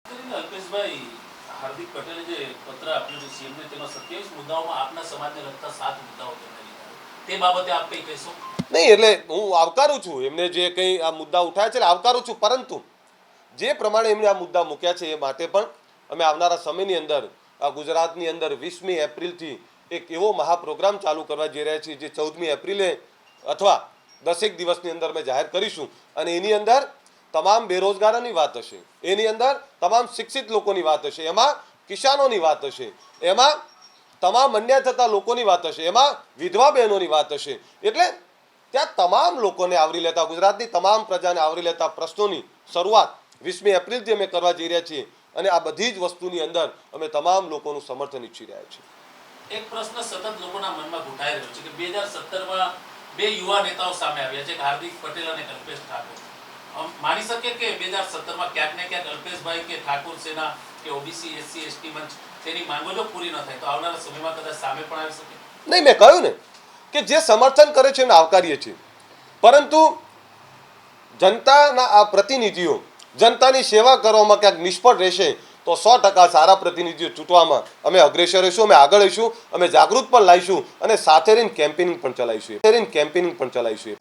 અલ્પેશભાઈ, હાર્દિક પટેલે જે પત્ર આપ્યું છે સીએમને, તેમાં 27 મુદ્દાઓમાં આપના સમાજને લગતા 7 મુદ્દાઓ તેમણે લીધા. તે બાબતે આપ કંઈ કહેશો? નહીં, એટલે હું આવકારું છું એમને જે કંઈ આ મુદ્દા ઉઠાયા છે, આવકારું છું. પરંતુ જે પ્રમાણે એમણે આ મુદ્દા મૂક્યા છે એ માટે પણ અમે આવનારા સમયની અંદર આ ગુજરાતની અંદર 20મી એપ્રિલથી એક એવો મહાપ્રોગ્રામ ચાલુ કરવા જઈ રહ્યા છીએ જે 14મી એપ્રિલે અથવા 10 દિવસની અંદર અમે જાહેર કરીશું. અને એની અંદર તમામ બેરોજગારોની વાત હશે, એની અંદર તમામ શિક્ષિત લોકોની વાત હશે, એમાં કિસાનોની વાત હશે, એમાં તમામ અન્યાય થતા લોકોની વાત હશે, એમાં વિધવા બહેનોની વાત હશે. એટલે ત્યાં તમામ લોકોને આવરી લેતા, ગુજરાતની તમામ પ્રજાને આવરી લેતા પ્રશ્નોની શરૂઆત 20મી એપ્રિલથી અમે કરવા જઈ રહ્યા છીએ. અને આ બધી જ વસ્તુની અંદર અમે તમામ લોકોનું સમર્થન ઈચ્છી રહ્યા છીએ. એક પ્રશ્ન સતત લોકોના મનમાં ઘૂંટાઈ રહ્યો છે કે 2017માં બે યુવા નેતાઓ સામે આવ્યા છે, હાર્દિક પટેલ અને અલ્પેશ ઠાકોર. માની શકે કે 2017માં ક્યાંક ને ક્યાંક અલ્પેશભાઈ કે ઠાકોર સેના કે ઓબીસી એસસી એસટી મંચ તેની માંગો જો પૂરી ન થાય તો આવનારા સમયમાં કદાચ સામે પણ આવી શકે? નહીં, મેં કહ્યું ને કે જે સમર્થન કરે છે એને આવકારીએ છીએ, પરંતુ જનતાના આ પ્રતિનિધિઓ જનતાની સેવા કરવામાં ક્યાંક નિષ્ફળ રહેશે તો 100% સારા પ્રતિનિધિઓ ચૂંટવામાં અમે અગ્રેસર રહીશું, અમે આગળ રહીશું, અમે જાગૃત પણ લાવીશું અને સાથે રહીને કેમ્પેનિંગ પણ ચલાવીશું.